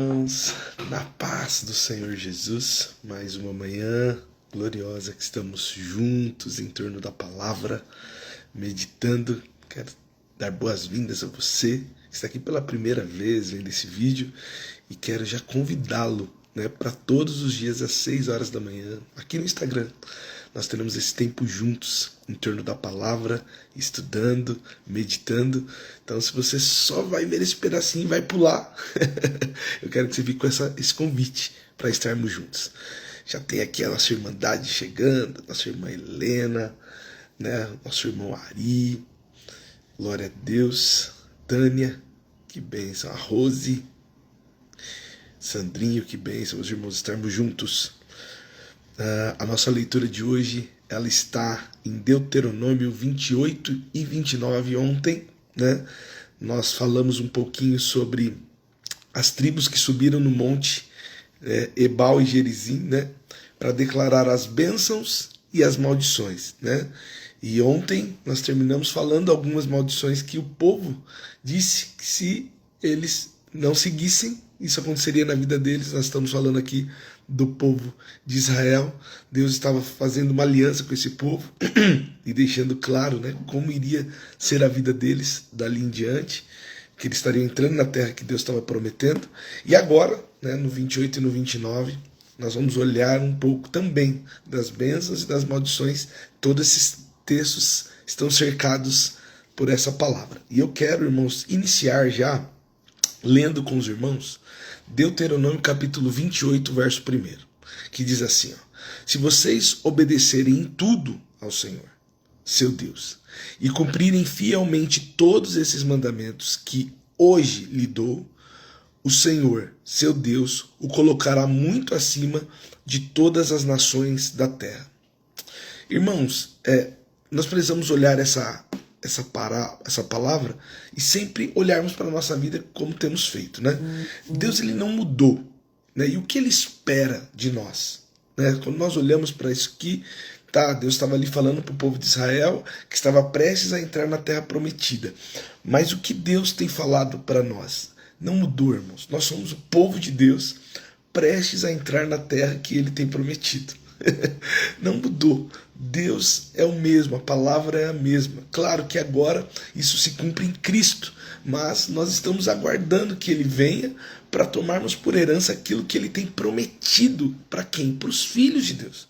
Irmãos, na paz do Senhor Jesus, mais uma manhã gloriosa que estamos juntos em torno da palavra, meditando. Quero dar boas-vindas a você que está aqui pela primeira vez vendo esse vídeo e quero já convidá-lo, para todos os dias às 6 horas da manhã, aqui no Instagram. Nós teremos esse tempo juntos, em torno da palavra, estudando, meditando. Então, se você só vai ver esse pedacinho e vai pular, eu quero que você fique com esse convite para estarmos juntos. Já tem aqui a nossa irmandade chegando, nossa irmã Helena, nosso irmão Ari, glória a Deus, Tânia, que bênção, a Rose, Sandrinho, que bênção, os irmãos estarmos juntos. A nossa leitura de hoje, ela está em Deuteronômio 28 e 29. Ontem, nós falamos um pouquinho sobre as tribos que subiram no monte Ebal e Gerizim, para declarar as bênçãos e as maldições, E ontem nós terminamos falando algumas maldições que o povo disse que se eles não seguissem, isso aconteceria na vida deles. Nós estamos falando aqui do povo de Israel. Deus estava fazendo uma aliança com esse povo e deixando claro, como iria ser a vida deles dali em diante, que eles estariam entrando na terra que Deus estava prometendo. E agora, no 28 e no 29, nós vamos olhar um pouco também das bênçãos e das maldições. Todos esses textos estão cercados por essa palavra. E eu quero, irmãos, iniciar já lendo com os irmãos Deuteronômio capítulo 28, verso 1, que diz assim: se vocês obedecerem em tudo ao Senhor, seu Deus, e cumprirem fielmente todos esses mandamentos que hoje lhe dou, o Senhor, seu Deus, o colocará muito acima de todas as nações da terra. Irmãos, nós precisamos olhar essa palavra e sempre olharmos para a nossa vida como temos feito, Deus, ele não mudou, e o que ele espera de nós, quando nós olhamos para isso aqui, Deus estava ali falando para o povo de Israel que estava prestes a entrar na terra prometida, mas o que Deus tem falado para nós não mudou, irmãos. Nós somos o povo de Deus prestes a entrar na terra que ele tem prometido. Não mudou. Deus é o mesmo, a palavra é a mesma. Claro que agora isso se cumpre em Cristo, mas nós estamos aguardando que ele venha para tomarmos por herança aquilo que ele tem prometido para quem? Para os filhos de Deus,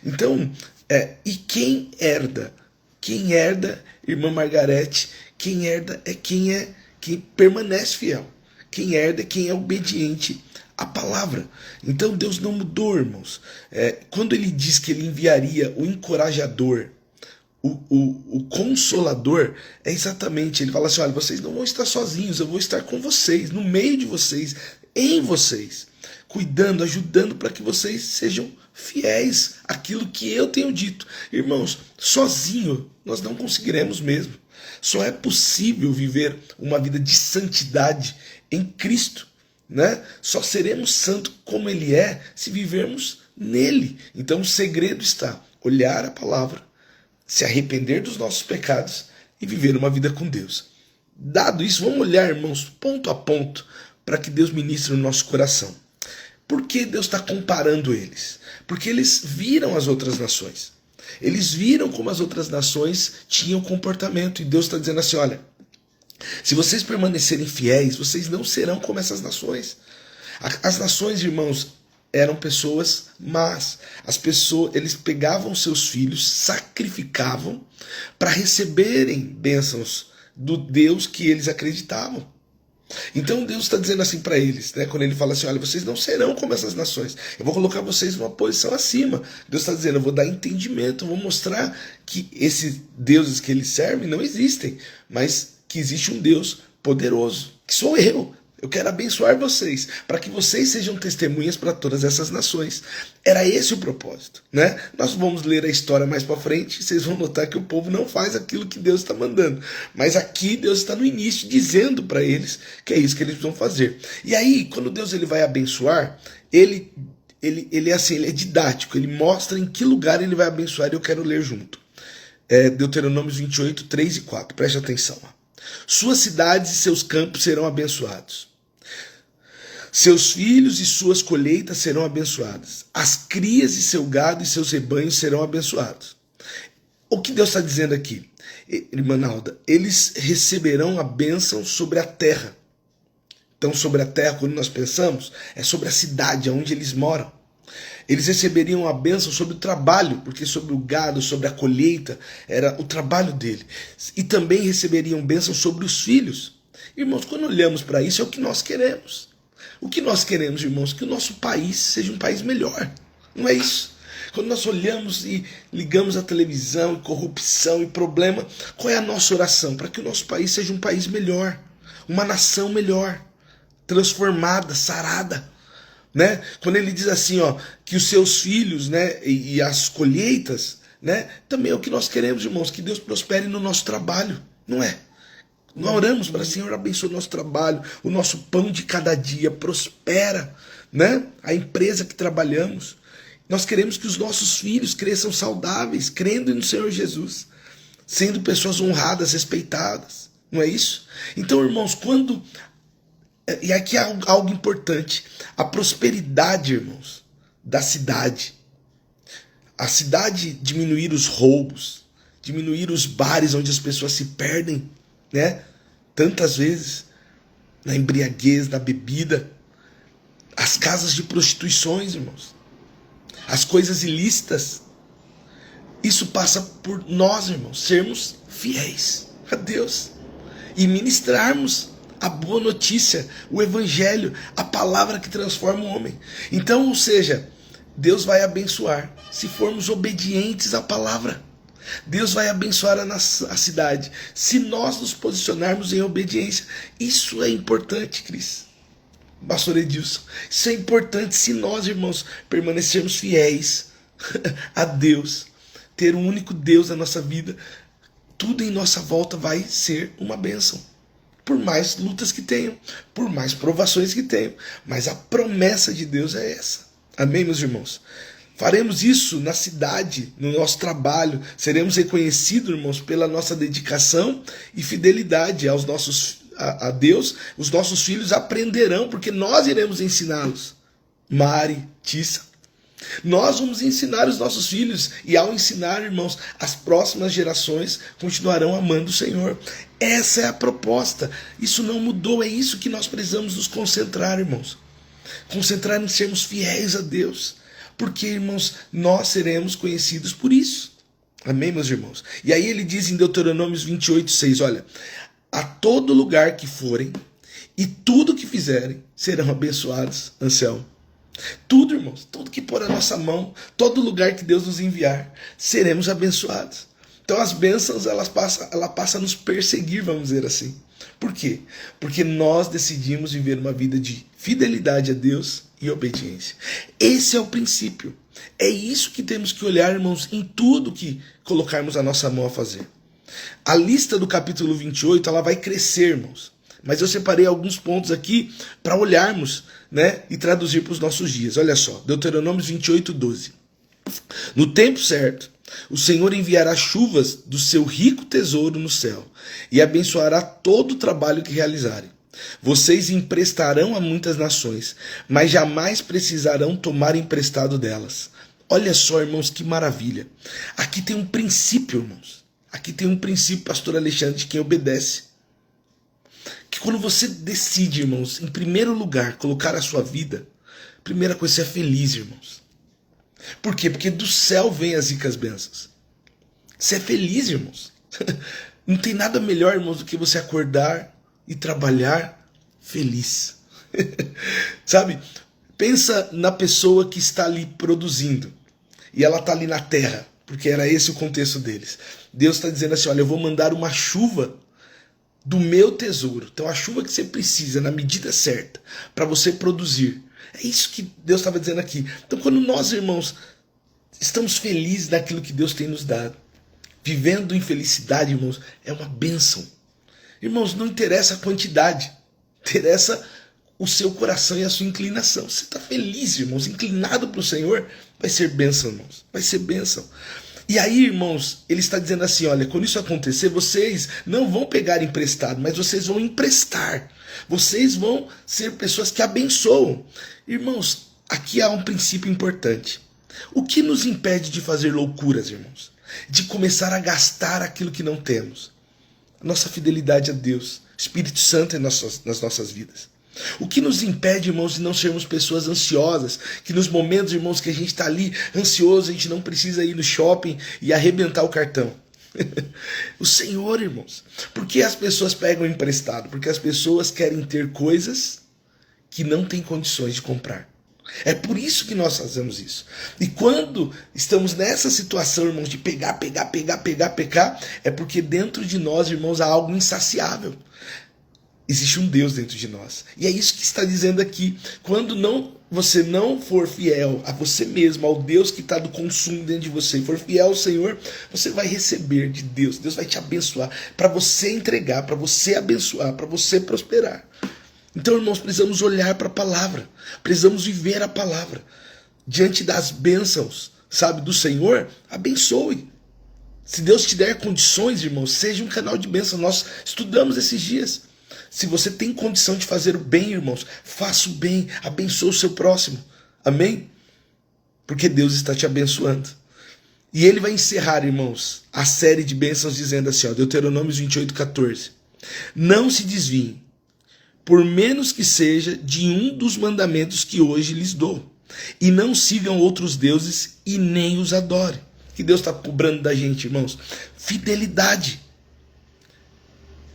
Então, e quem herda? Quem herda, irmã Margarete, quem herda é quem permanece fiel. Quem herda é quem é obediente a palavra. Então Deus não mudou, irmãos. Quando ele diz que ele enviaria o encorajador, o consolador, é exatamente, ele fala assim: olha, vocês não vão estar sozinhos, eu vou estar com vocês, no meio de vocês, em vocês, cuidando, ajudando para que vocês sejam fiéis àquilo que eu tenho dito. Irmãos, sozinho nós não conseguiremos mesmo. Só é possível viver uma vida de santidade em Cristo, Só seremos santos como ele é se vivermos nele. Então o segredo está olhar a palavra, se arrepender dos nossos pecados e viver uma vida com Deus. Dado isso, vamos olhar, irmãos, ponto a ponto, para que Deus ministre no nosso coração. Por que Deus está comparando eles? Porque eles viram as outras nações. Eles viram como as outras nações tinham comportamento. E Deus está dizendo assim: olha, se vocês permanecerem fiéis, vocês não serão como essas nações. As nações, irmãos, eram pessoas más. Eles pegavam seus filhos, sacrificavam para receberem bênçãos do Deus que eles acreditavam. Então Deus está dizendo assim para eles, quando ele fala assim: olha, vocês não serão como essas nações, eu vou colocar vocês numa posição acima. Deus está dizendo: eu vou dar entendimento, eu vou mostrar que esses deuses que eles servem não existem, mas que existe um Deus poderoso, que sou eu. Eu quero abençoar vocês, para que vocês sejam testemunhas para todas essas nações. Era esse o propósito, Nós vamos ler a história mais para frente, e vocês vão notar que o povo não faz aquilo que Deus está mandando. Mas aqui Deus está no início dizendo para eles que é isso que eles vão fazer. E aí, quando Deus ele vai abençoar, ele é didático, ele mostra em que lugar ele vai abençoar, e eu quero ler junto. Deuteronômio 28, 3 e 4, preste atenção. Suas cidades e seus campos serão abençoados. Seus filhos e suas colheitas serão abençoadas. As crias de seu gado e seus rebanhos serão abençoados. O que Deus está dizendo aqui, irmã Nalda? Eles receberão a bênção sobre a terra. Então, sobre a terra, quando nós pensamos, é sobre a cidade, onde eles moram. Eles receberiam a bênção sobre o trabalho, porque sobre o gado, sobre a colheita, era o trabalho dele. E também receberiam bênção sobre os filhos. Irmãos, quando olhamos para isso, é o que nós queremos. O que nós queremos, irmãos? Que o nosso país seja um país melhor. Não é isso? Quando nós olhamos e ligamos a televisão, e corrupção e problema, qual é a nossa oração? Para que o nosso país seja um país melhor, uma nação melhor, transformada, sarada. Né? Quando ele diz assim, ó, que os seus filhos, né, e as colheitas, né, também é o que nós queremos, irmãos, que Deus prospere no nosso trabalho, não é? Nós oramos para o Senhor, abençoe o nosso trabalho, o nosso pão de cada dia, prospera, né? A empresa que trabalhamos. Nós queremos que os nossos filhos cresçam saudáveis, crendo no Senhor Jesus, sendo pessoas honradas, respeitadas, não é isso? Então, irmãos, quando... E aqui é algo importante, a prosperidade, irmãos, da cidade. A cidade diminuir os roubos, diminuir os bares onde as pessoas se perdem, né? Tantas vezes, na embriaguez, na bebida, as casas de prostituições, irmãos, as coisas ilícitas. Isso passa por nós, irmãos, sermos fiéis a Deus e ministrarmos a boa notícia, o evangelho, a palavra que transforma o homem. Então, ou seja, Deus vai abençoar se formos obedientes à palavra. Deus vai abençoar a cidade se nós nos posicionarmos em obediência. Isso é importante, Cris. Pastor Edilson, isso é importante se nós, irmãos, permanecermos fiéis a Deus, ter um único Deus na nossa vida. Tudo em nossa volta vai ser uma bênção. Por mais lutas que tenham, por mais provações que tenham, mas a promessa de Deus é essa. Amém, meus irmãos? Faremos isso na cidade, no nosso trabalho, seremos reconhecidos, irmãos, pela nossa dedicação e fidelidade a Deus. Os nossos filhos aprenderão, porque nós iremos ensiná-los. Mari, Tissa, nós vamos ensinar os nossos filhos, e ao ensinar, irmãos, as próximas gerações continuarão amando o Senhor. Essa é a proposta, isso não mudou, é isso que nós precisamos nos concentrar, irmãos. Concentrar em sermos fiéis a Deus, porque, irmãos, nós seremos conhecidos por isso. Amém, meus irmãos? E aí ele diz em Deuteronômio 28:6, olha, a todo lugar que forem e tudo que fizerem serão abençoados, Anselmo. Tudo, irmãos, tudo que pôr a nossa mão, todo lugar que Deus nos enviar, seremos abençoados. Então as bênçãos, ela passa a nos perseguir, vamos dizer assim. Por quê? Porque nós decidimos viver uma vida de fidelidade a Deus e obediência. Esse é o princípio. É isso que temos que olhar, irmãos, em tudo que colocarmos a nossa mão a fazer. A lista do capítulo 28, ela vai crescer, irmãos. Mas eu separei alguns pontos aqui para olharmos, né, e traduzir para os nossos dias. Olha só, Deuteronômio 28:12. No tempo certo, o Senhor enviará chuvas do seu rico tesouro no céu e abençoará todo o trabalho que realizarem. Vocês emprestarão a muitas nações, mas jamais precisarão tomar emprestado delas. Olha só, irmãos, que maravilha. Aqui tem um princípio, irmãos. Aqui tem um princípio, pastor Alexandre, de quem obedece. Que quando você decide, irmãos, em primeiro lugar, colocar a sua vida, primeira coisa, você é feliz, irmãos. Por quê? Porque do céu vem as ricas bênçãos. Você é feliz, irmãos. Não tem nada melhor, irmãos, do que você acordar e trabalhar feliz. Sabe? Pensa na pessoa que está ali produzindo. E ela está ali na terra, porque era esse o contexto deles. Deus está dizendo assim, olha, eu vou mandar uma chuva do meu tesouro. Então a chuva que você precisa, na medida certa, para você produzir. É isso que Deus estava dizendo aqui. Então quando nós, irmãos, estamos felizes naquilo que Deus tem nos dado, vivendo em felicidade, irmãos, é uma bênção. Irmãos, não interessa a quantidade, interessa o seu coração e a sua inclinação. Você está feliz, irmãos, inclinado para o Senhor, vai ser bênção, irmãos, vai ser bênção. E aí, irmãos, ele está dizendo assim, olha, quando isso acontecer, vocês não vão pegar emprestado, mas vocês vão emprestar. Vocês vão ser pessoas que abençoam. Irmãos, aqui há um princípio importante. O que nos impede de fazer loucuras, irmãos? De começar a gastar aquilo que não temos? A nossa fidelidade a Deus, Espírito Santo nas nossas vidas. O que nos impede, irmãos, de não sermos pessoas ansiosas, que nos momentos, irmãos, que a gente está ali ansioso, a gente não precisa ir no shopping e arrebentar o cartão? O Senhor, irmãos. Por que as pessoas pegam emprestado? Porque as pessoas querem ter coisas que não têm condições de comprar. É por isso que nós fazemos isso. E quando estamos nessa situação, irmãos, de pegar, é porque dentro de nós, irmãos, há algo insaciável. Existe um Deus dentro de nós. E é isso que está dizendo aqui. Quando você não for fiel a você mesmo, ao Deus que está do consumo dentro de você, e for fiel ao Senhor, você vai receber de Deus. Deus vai te abençoar para você entregar, para você abençoar, para você prosperar. Então, irmãos, precisamos olhar para a palavra. Precisamos viver a palavra. Diante das bênçãos, sabe, do Senhor, abençoe. Se Deus te der condições, irmãos, seja um canal de bênção. Nós estudamos esses dias. Se você tem condição de fazer o bem, irmãos, faça o bem, abençoe o seu próximo. Amém? Porque Deus está te abençoando. E ele vai encerrar, irmãos, a série de bênçãos dizendo assim, ó, Deuteronômio 28:14. Não se desviem, por menos que seja de um dos mandamentos que hoje lhes dou, e não sigam outros deuses e nem os adorem. Que Deus está cobrando da gente, irmãos? Fidelidade.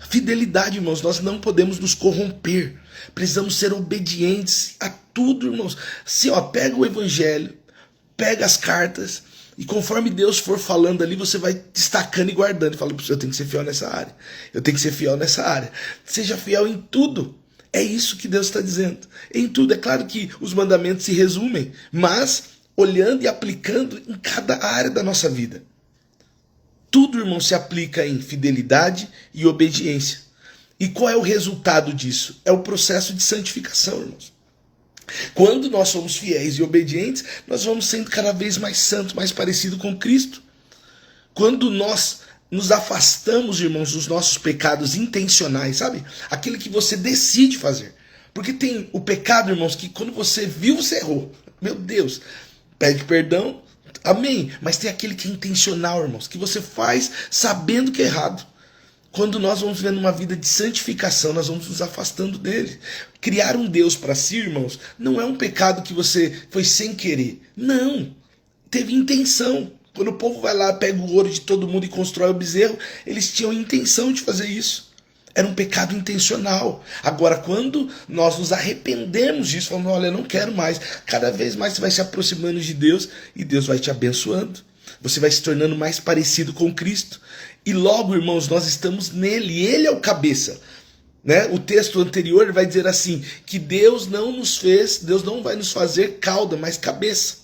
Fidelidade, irmãos, nós não podemos nos corromper. Precisamos ser obedientes a tudo, irmãos. Assim, ó, pega o evangelho, pega as cartas, e conforme Deus for falando ali, você vai destacando e guardando. E fala, eu tenho que ser fiel nessa área. Eu tenho que ser fiel nessa área. Seja fiel em tudo. É isso que Deus está dizendo. Em tudo. É claro que os mandamentos se resumem, mas olhando e aplicando em cada área da nossa vida. Tudo, irmão, se aplica em fidelidade e obediência. E qual é o resultado disso? É o processo de santificação, irmãos. Quando nós somos fiéis e obedientes, nós vamos sendo cada vez mais santos, mais parecidos com Cristo. Quando nós nos afastamos, irmãos, dos nossos pecados intencionais, sabe? Aquilo que você decide fazer. Porque tem o pecado, irmãos, que quando você viu, você errou. Meu Deus, pede perdão. Amém. Mas tem aquele que é intencional, irmãos, que você faz sabendo que é errado. Quando nós vamos vivendo uma vida de santificação, nós vamos nos afastando dele. Criar um Deus para si, irmãos, não é um pecado que você foi sem querer. Não. Teve intenção. Quando o povo vai lá, pega o ouro de todo mundo e constrói o bezerro, eles tinham intenção de fazer isso. Era um pecado intencional. Agora, quando nós nos arrependemos disso, falando, olha, eu não quero mais, cada vez mais você vai se aproximando de Deus e Deus vai te abençoando. Você vai se tornando mais parecido com Cristo. E logo, irmãos, nós estamos nele, ele é o cabeça. Né? O texto anterior vai dizer assim, que Deus não vai nos fazer cauda, mas cabeça.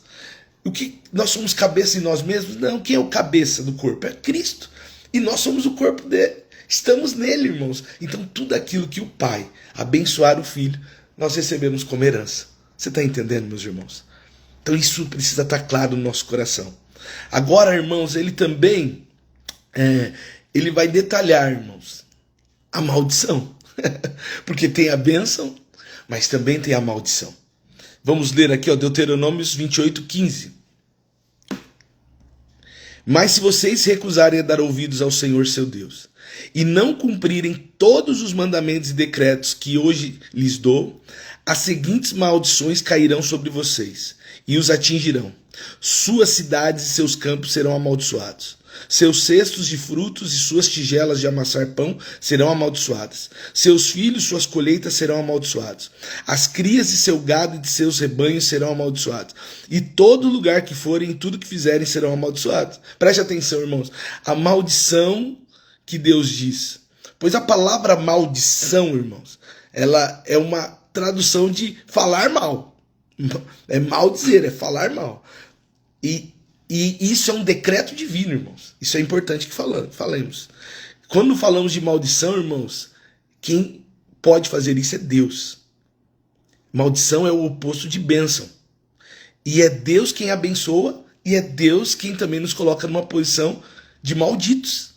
O que nós somos cabeça em nós mesmos? Não, quem é o cabeça do corpo? É Cristo. E nós somos o corpo dele. Estamos nele, irmãos. Então tudo aquilo que o Pai abençoar o Filho, nós recebemos como herança. Você está entendendo, meus irmãos? Então isso precisa estar claro no nosso coração. Agora, irmãos, ele também ele vai detalhar, irmãos, a maldição. Porque tem a bênção, mas também tem a maldição. Vamos ler aqui, ó, Deuteronômios 28:15. Mas se vocês se recusarem a dar ouvidos ao Senhor seu Deus, e não cumprirem todos os mandamentos e decretos que hoje lhes dou, as seguintes maldições cairão sobre vocês, e os atingirão. Suas cidades e seus campos serão amaldiçoados. Seus cestos de frutos e suas tigelas de amassar pão serão amaldiçoadas. Seus filhos, suas colheitas serão amaldiçoados. As crias de seu gado e de seus rebanhos serão amaldiçoados. E todo lugar que forem, tudo que fizerem serão amaldiçoados. Preste atenção, irmãos. A maldição que Deus diz. Pois a palavra maldição, irmãos, ela é uma tradução de falar mal. É maldizer, é falar mal. E isso é um decreto divino, irmãos. Isso é importante que falemos. Quando falamos de maldição, irmãos, quem pode fazer isso é Deus. Maldição é o oposto de bênção. E é Deus quem abençoa E é Deus quem também nos coloca numa posição de malditos.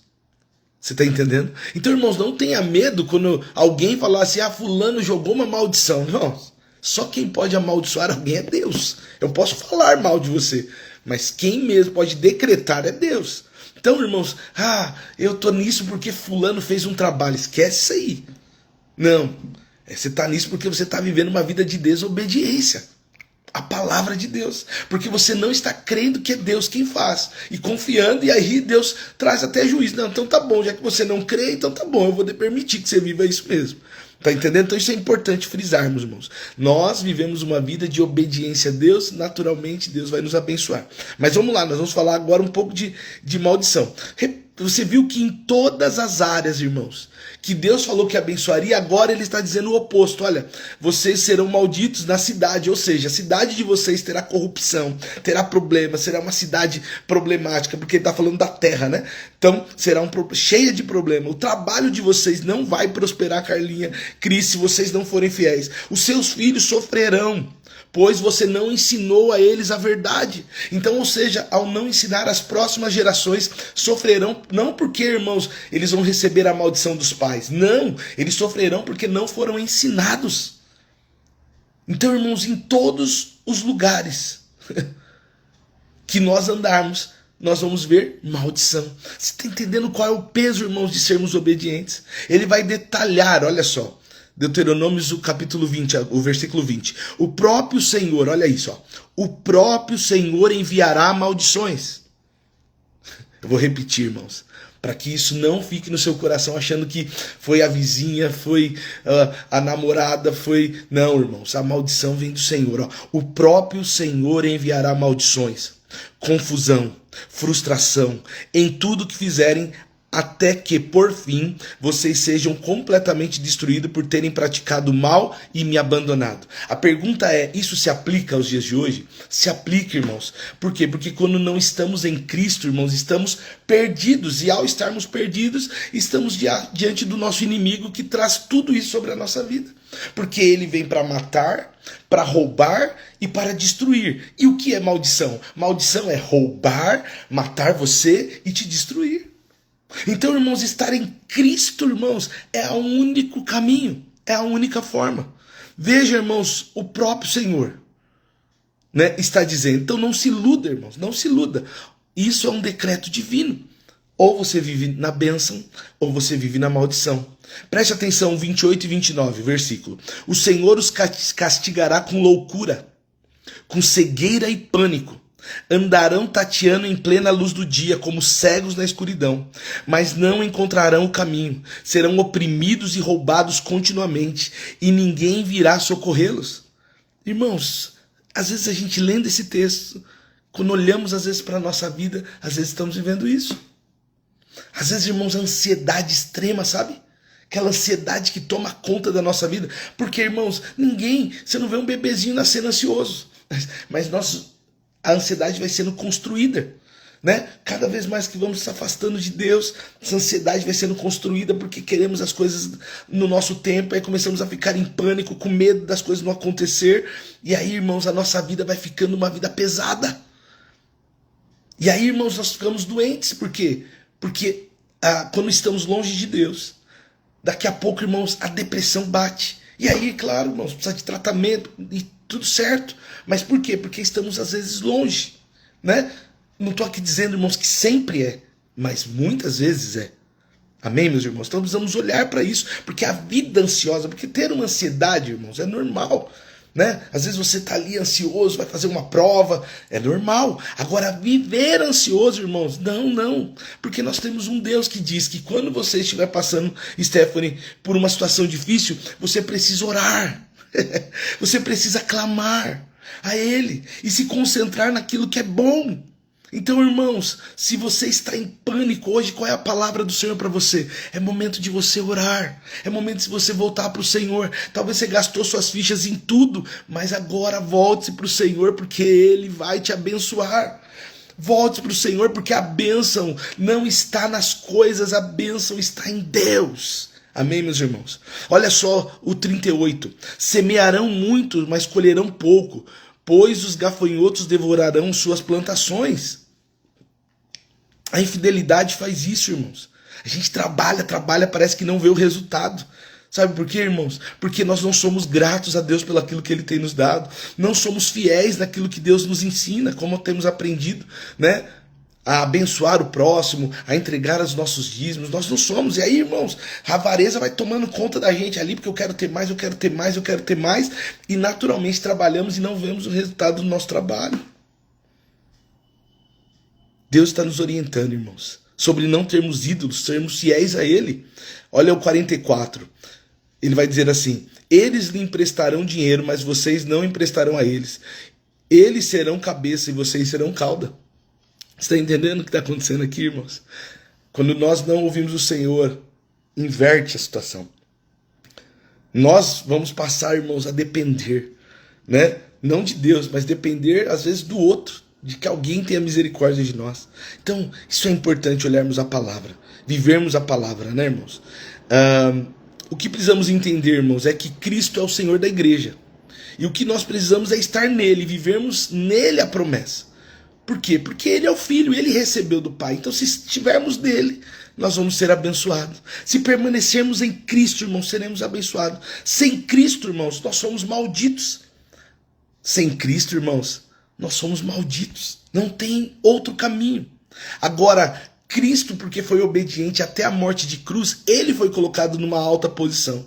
Você está entendendo? Então, irmãos, não tenha medo quando alguém falar assim, fulano jogou uma maldição. Não, só quem pode amaldiçoar alguém é Deus. Eu posso falar mal de você, mas quem mesmo pode decretar é Deus. Então, irmãos, eu tô nisso porque fulano fez um trabalho. Esquece isso aí. Não, você tá nisso porque você tá vivendo uma vida de desobediência à palavra de Deus, porque você não está crendo que é Deus quem faz, e confiando, e aí Deus traz até juízo. Não, então tá bom, já que você não crê, então tá bom, eu vou permitir que você viva isso mesmo. Tá entendendo? Então isso é importante frisarmos, irmãos. Nós vivemos uma vida de obediência a Deus, naturalmente Deus vai nos abençoar. Mas vamos lá, nós vamos falar agora um pouco de maldição. Você viu que em todas as áreas, irmãos, que Deus falou que abençoaria, agora ele está dizendo o oposto. Olha, vocês serão malditos na cidade, ou seja, a cidade de vocês terá corrupção, terá problemas, será uma cidade problemática, porque ele está falando da terra, né? Então, será cheia de problema. O trabalho de vocês não vai prosperar, Carlinha, Cris, se vocês não forem fiéis. Os seus filhos sofrerão, pois você não ensinou a eles a verdade. Então, ou seja, ao não ensinar, as próximas gerações sofrerão, não porque, irmãos, eles vão receber a maldição dos pais. Não, eles sofrerão porque não foram ensinados. Então, irmãos, em todos os lugares que nós andarmos, nós vamos ver maldição. Você está entendendo qual é o peso, irmãos, de sermos obedientes? Ele vai detalhar, olha só, Deuteronômio, o capítulo 20, o versículo 20. O próprio Senhor, olha isso, o próprio Senhor enviará maldições. Eu vou repetir, irmãos, para que isso não fique no seu coração achando que foi a vizinha, foi a namorada, foi... Não, irmãos, a maldição vem do Senhor. O próprio Senhor enviará maldições, confusão, frustração, em tudo que fizerem, até que, por fim, vocês sejam completamente destruídos por terem praticado mal e me abandonado. A pergunta é, isso se aplica aos dias de hoje? Se aplica, irmãos. Por quê? Porque quando não estamos em Cristo, irmãos, estamos perdidos. E ao estarmos perdidos, estamos diante do nosso inimigo que traz tudo isso sobre a nossa vida. Porque ele vem para matar, para roubar e para destruir. E o que é maldição? Maldição é roubar, matar você e te destruir. Então, irmãos, estar em Cristo, irmãos, é o único caminho, é a única forma. Veja, irmãos, o próprio Senhor, né, está dizendo. Então não se iluda, irmãos, não se iluda. Isso é um decreto divino. Ou você vive na bênção, ou você vive na maldição. Preste atenção, 28 e 29, versículo. O Senhor os castigará com loucura, com cegueira e pânico. Andarão tateando em plena luz do dia, como cegos na escuridão, mas não encontrarão o caminho. Serão oprimidos e roubados continuamente, e ninguém virá socorrê-los. Irmãos, às vezes a gente lendo esse texto, quando olhamos às vezes para a nossa vida, às vezes estamos vivendo isso. Às vezes, irmãos, a ansiedade extrema, sabe? Aquela ansiedade que toma conta da nossa vida. Porque, irmãos, você não vê um bebezinho nascendo ansioso, mas a ansiedade vai sendo construída, né? Cada vez mais que vamos se afastando de Deus, essa ansiedade vai sendo construída porque queremos as coisas no nosso tempo, aí começamos a ficar em pânico, com medo das coisas não acontecer, e aí, irmãos, a nossa vida vai ficando uma vida pesada. E aí, irmãos, nós ficamos doentes, por quê? Porque quando estamos longe de Deus, daqui a pouco, irmãos, a depressão bate. E aí, claro, irmãos, precisa de tratamento e tudo certo. Mas por quê? Porque estamos às vezes longe, né? Não estou aqui dizendo, irmãos, que sempre é, mas muitas vezes é. Amém, meus irmãos? Então precisamos olhar para isso, porque a vida ansiosa, porque ter uma ansiedade, irmãos, é normal, né? Às vezes você está ali ansioso, vai fazer uma prova, é normal. Agora, viver ansioso, irmãos, não. Porque nós temos um Deus que diz que quando você estiver passando, Stephanie, por uma situação difícil, você precisa orar. Você precisa clamar a Ele e se concentrar naquilo que é bom. Então, irmãos, se você está em pânico hoje, qual é a palavra do Senhor para você? É momento de você orar, é momento de você voltar para o Senhor. Talvez você gastou suas fichas em tudo, mas agora volte para o Senhor, porque Ele vai te abençoar. Volte para o Senhor, porque a bênção não está nas coisas, a bênção está em Deus. Amém, meus irmãos? Olha só o 38. Semearão muito, mas colherão pouco, pois os gafanhotos devorarão suas plantações. A infidelidade faz isso, irmãos. A gente trabalha, parece que não vê o resultado. Sabe por quê, irmãos? Porque nós não somos gratos a Deus pelo aquilo que Ele tem nos dado. Não somos fiéis naquilo que Deus nos ensina, como temos aprendido, né? A abençoar o próximo, a entregar os nossos dízimos. Nós não somos. E aí, irmãos, a avareza vai tomando conta da gente ali, porque eu quero ter mais, eu quero ter mais, eu quero ter mais. E naturalmente trabalhamos e não vemos o resultado do nosso trabalho. Deus está nos orientando, irmãos, sobre não termos ídolos, sermos fiéis a Ele. Olha o 44. Ele vai dizer assim: eles lhe emprestarão dinheiro, mas vocês não emprestarão a eles. Eles serão cabeça e vocês serão cauda. Você está entendendo o que está acontecendo aqui, irmãos? Quando nós não ouvimos o Senhor, inverte a situação. Nós vamos passar, irmãos, a depender, né? Não de Deus, mas depender, às vezes, do outro, de que alguém tenha misericórdia de nós. Então, isso é importante, olharmos a palavra, vivermos a palavra, né, irmãos? O que precisamos entender, irmãos, é que Cristo é o Senhor da igreja. E o que nós precisamos é estar nele, vivermos nele a promessa. Por quê? Porque ele é o Filho, ele recebeu do Pai. Então, se estivermos nele, nós vamos ser abençoados. Se permanecermos em Cristo, irmãos, seremos abençoados. Sem Cristo, irmãos, nós somos malditos. Sem Cristo, irmãos, nós somos malditos. Não tem outro caminho. Agora, Cristo, porque foi obediente até a morte de cruz, ele foi colocado numa alta posição,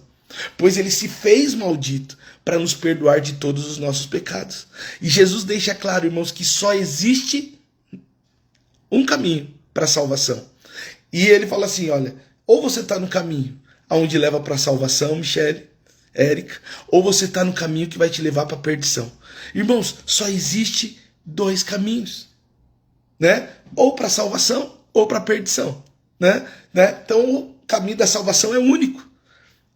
pois ele se fez maldito para nos perdoar de todos os nossos pecados. E Jesus deixa claro, irmãos, que só existe um caminho para a salvação. E ele fala assim, olha, ou você está no caminho aonde leva para a salvação, Michele, Érica, ou você está no caminho que vai te levar para a perdição. Irmãos, só existe dois caminhos, né? Ou para a salvação, ou para a perdição, né? Então o caminho da salvação é único.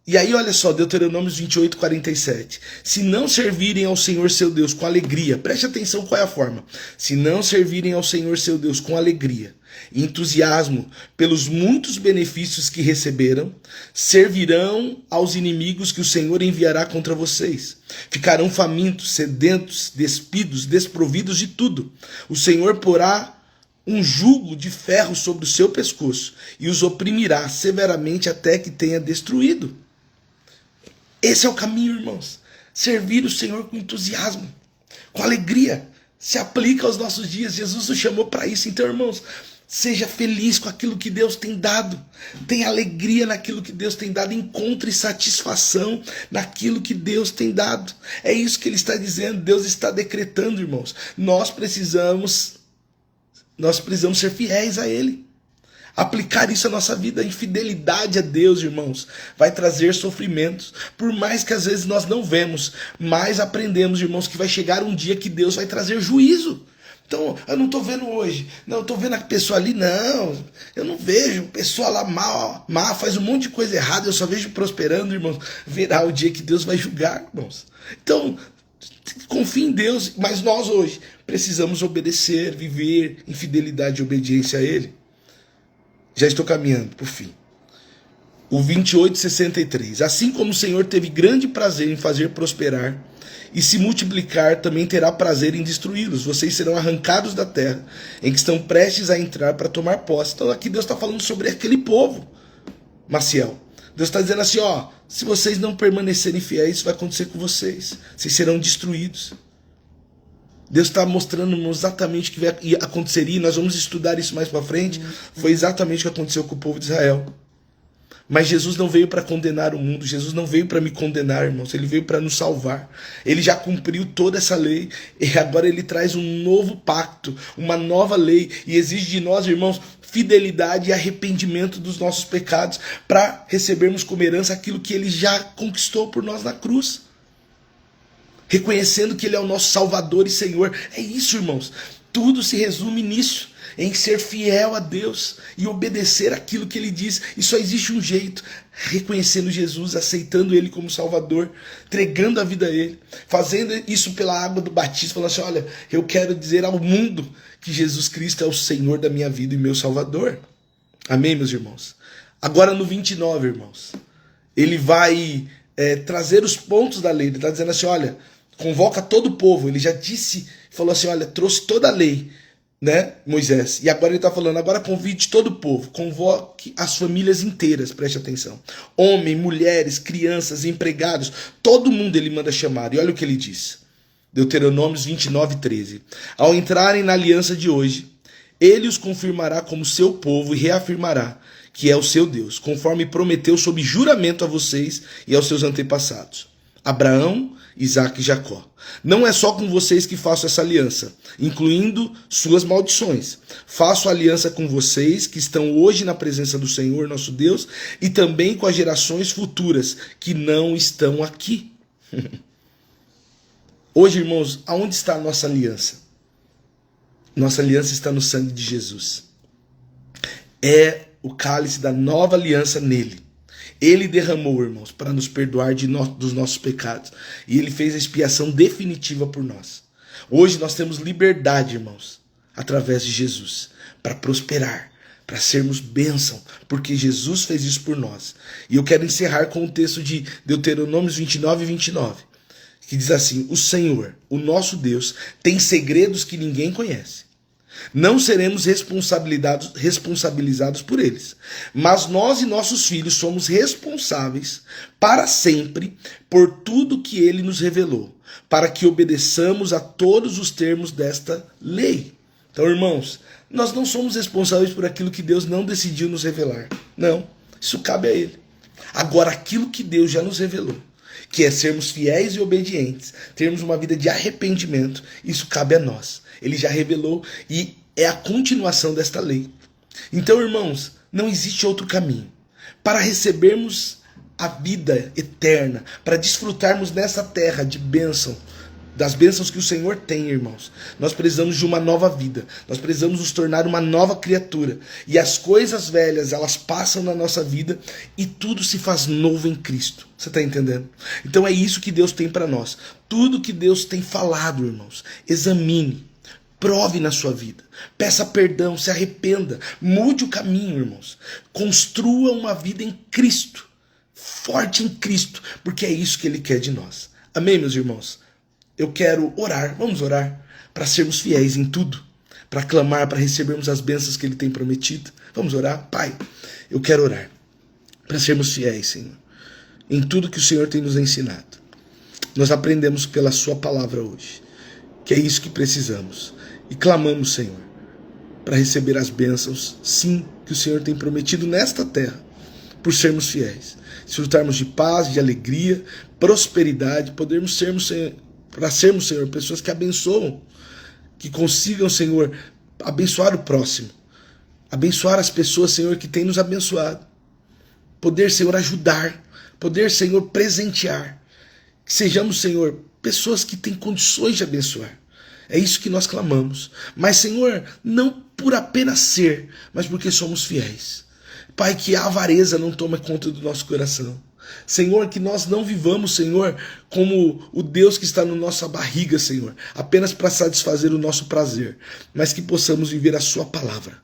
E aí olha só, Deuteronômio 28, 47. Se não servirem ao Senhor seu Deus com alegria, preste atenção qual é a forma. Se não servirem ao Senhor seu Deus com alegria e entusiasmo pelos muitos benefícios que receberam, servirão aos inimigos que o Senhor enviará contra vocês. Ficarão famintos, sedentos, despidos, desprovidos de tudo. O Senhor porá um jugo de ferro sobre o seu pescoço e os oprimirá severamente até que tenha destruído. Esse é o caminho, irmãos. Servir o Senhor com entusiasmo, com alegria. Se aplica aos nossos dias. Jesus nos chamou para isso. Então, irmãos, seja feliz com aquilo que Deus tem dado. Tenha alegria naquilo que Deus tem dado. Encontre satisfação naquilo que Deus tem dado. É isso que ele está dizendo. Deus está decretando, irmãos. Nós precisamos ser fiéis a Ele. Aplicar isso à nossa vida. A infidelidade a Deus, irmãos, vai trazer sofrimentos. Por mais que às vezes nós não vemos, mas aprendemos, irmãos, que vai chegar um dia que Deus vai trazer juízo. Então, eu não estou vendo hoje. Não, eu estou vendo a pessoa ali. Não, eu não vejo. Pessoa lá má, faz um monte de coisa errada. Eu só vejo prosperando, irmãos. Verá o dia que Deus vai julgar, irmãos. Então, confie em Deus. Mas nós hoje precisamos obedecer, viver em fidelidade e obediência a Ele. Já estou caminhando para o fim. O 28:63. Assim como o Senhor teve grande prazer em fazer prosperar e se multiplicar, também terá prazer em destruí-los. Vocês serão arrancados da terra em que estão prestes a entrar para tomar posse. Então aqui Deus está falando sobre aquele povo, Maciel. Deus está dizendo assim, ó, se vocês não permanecerem fiéis, isso vai acontecer com vocês. Vocês serão destruídos. Deus está mostrando exatamente o que aconteceria, e nós vamos estudar isso mais para frente. Foi exatamente o que aconteceu com o povo de Israel. Mas Jesus não veio para condenar o mundo, Jesus não veio para me condenar, irmãos, ele veio para nos salvar. Ele já cumpriu toda essa lei, e agora ele traz um novo pacto, uma nova lei, e exige de nós, irmãos, fidelidade e arrependimento dos nossos pecados, para recebermos como herança aquilo que ele já conquistou por nós na cruz. Reconhecendo que ele é o nosso Salvador e Senhor. É isso, irmãos. Tudo se resume nisso. Em ser fiel a Deus e obedecer aquilo que Ele diz. E só existe um jeito. Reconhecendo Jesus, aceitando Ele como Salvador, entregando a vida a Ele, fazendo isso pela água do batismo, falando assim, olha, eu quero dizer ao mundo que Jesus Cristo é o Senhor da minha vida e meu Salvador. Amém, meus irmãos? Agora no 29, irmãos, ele vai trazer os pontos da lei. Ele está dizendo assim, olha, convoca todo o povo. Ele já disse, falou assim, olha, trouxe toda a lei, né, Moisés. E agora ele está falando, agora convide todo o povo, convoque as famílias inteiras, preste atenção. Homem, mulheres, crianças, empregados, todo mundo ele manda chamar. E olha o que ele diz. Deuteronômios 29:13. Ao entrarem na aliança de hoje, ele os confirmará como seu povo e reafirmará que é o seu Deus, conforme prometeu sob juramento a vocês e aos seus antepassados, Abraão, Isaque e Jacó. Não é só com vocês que faço essa aliança, incluindo suas maldições. Faço aliança com vocês que estão hoje na presença do Senhor, nosso Deus, e também com as gerações futuras que não estão aqui. Hoje, irmãos, aonde está a nossa aliança? Nossa aliança está no sangue de Jesus. É o cálice da nova aliança nele. Ele derramou, irmãos, para nos perdoar dos nossos pecados. E ele fez a expiação definitiva por nós. Hoje nós temos liberdade, irmãos, através de Jesus, para prosperar, para sermos bênção, porque Jesus fez isso por nós. E eu quero encerrar com o texto de Deuteronômios 29:29, que diz assim: o Senhor, o nosso Deus, tem segredos que ninguém conhece. Não seremos responsabilizados por eles, mas nós e nossos filhos somos responsáveis para sempre por tudo que ele nos revelou, para que obedeçamos a todos os termos desta lei. Então, irmãos, nós não somos responsáveis por aquilo que Deus não decidiu nos revelar. Não, isso cabe a ele. Agora, aquilo que Deus já nos revelou, que é sermos fiéis e obedientes, termos uma vida de arrependimento, isso cabe a nós. Ele já revelou e é a continuação desta lei. Então, irmãos, não existe outro caminho. Para recebermos a vida eterna, para desfrutarmos nessa terra de bênção, das bênçãos que o Senhor tem, irmãos, nós precisamos de uma nova vida. Nós precisamos nos tornar uma nova criatura. E as coisas velhas, elas passam na nossa vida e tudo se faz novo em Cristo. Você está entendendo? Então é isso que Deus tem para nós. Tudo que Deus tem falado, irmãos, examine. Prove na sua vida, peça perdão, se arrependa, mude o caminho, irmãos. Construa uma vida em Cristo, forte em Cristo, porque é isso que Ele quer de nós. Amém, meus irmãos? Eu quero orar, vamos orar, para sermos fiéis em tudo, para clamar, para recebermos as bênçãos que Ele tem prometido. Vamos orar? Pai, eu quero orar, para sermos fiéis, Senhor, em tudo que o Senhor tem nos ensinado. Nós aprendemos pela Sua palavra hoje, que é isso que precisamos. E clamamos, Senhor, para receber as bênçãos, sim, que o Senhor tem prometido nesta terra, por sermos fiéis. Desfrutarmos de paz, de alegria, prosperidade, podermos sermos, Senhor, pessoas que abençoam, que consigam, Senhor, abençoar o próximo, abençoar as pessoas, Senhor, que têm nos abençoado. Poder, Senhor, ajudar, poder, Senhor, presentear. Que sejamos, Senhor, pessoas que têm condições de abençoar. É isso que nós clamamos. Mas, Senhor, não por apenas ser, mas porque somos fiéis. Pai, que a avareza não tome conta do nosso coração. Senhor, que nós não vivamos, Senhor, como o Deus que está na nossa barriga, Senhor, apenas para satisfazer o nosso prazer, mas que possamos viver a Sua palavra.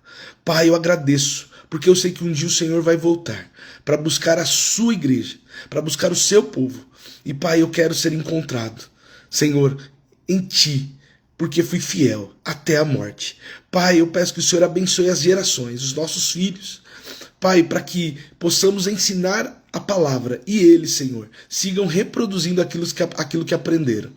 Pai, eu agradeço, porque eu sei que um dia o Senhor vai voltar para buscar a Sua igreja, para buscar o Seu povo. E, Pai, eu quero ser encontrado, Senhor, em Ti, porque fui fiel até a morte. Pai, eu peço que o Senhor abençoe as gerações, os nossos filhos. Pai, para que possamos ensinar a palavra e eles, Senhor, sigam reproduzindo aquilo que aprenderam.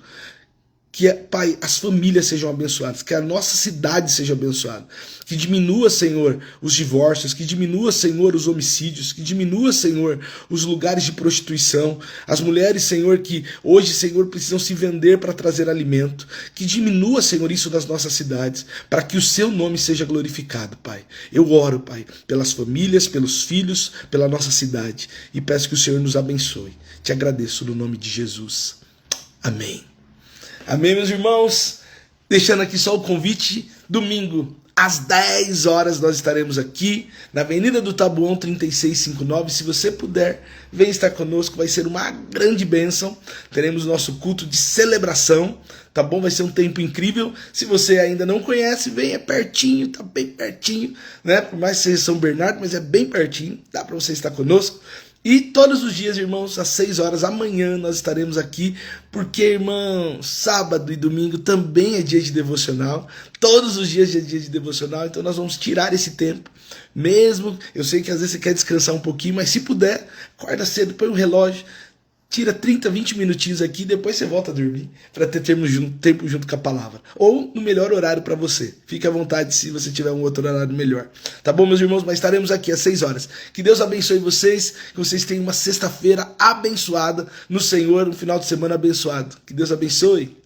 Que, Pai, as famílias sejam abençoadas, que a nossa cidade seja abençoada, que diminua, Senhor, os divórcios, que diminua, Senhor, os homicídios, que diminua, Senhor, os lugares de prostituição, as mulheres, Senhor, que hoje, Senhor, precisam se vender para trazer alimento, que diminua, Senhor, isso das nossas cidades, para que o Seu nome seja glorificado, Pai. Eu oro, Pai, pelas famílias, pelos filhos, pela nossa cidade, e peço que o Senhor nos abençoe. Te agradeço no nome de Jesus. Amém. Amém, meus irmãos? Deixando aqui só o convite, domingo, às 10 horas, nós estaremos aqui, na Avenida do Taboão, 3659. Se você puder, vem estar conosco, vai ser uma grande bênção. Teremos nosso culto de celebração, tá bom? Vai ser um tempo incrível. Se você ainda não conhece, vem, é pertinho, tá bem pertinho, né? Por mais que seja São Bernardo, mas é bem pertinho, dá para você estar conosco. E todos os dias, irmãos, às 6 horas amanhã nós estaremos aqui, porque, irmão, sábado e domingo também é dia de devocional. Todos os dias é dia de devocional, então nós vamos tirar esse tempo. Mesmo, eu sei que às vezes você quer descansar um pouquinho, mas se puder, acorda cedo, põe um relógio, tira 30, 20 minutinhos aqui, depois você volta a dormir, para ter tempo junto com a palavra. Ou no melhor horário para você. Fique à vontade se você tiver um outro horário melhor. Tá bom, meus irmãos? Mas estaremos aqui às 6 horas. Que Deus abençoe vocês, que vocês tenham uma sexta-feira abençoada no Senhor, um final de semana abençoado. Que Deus abençoe.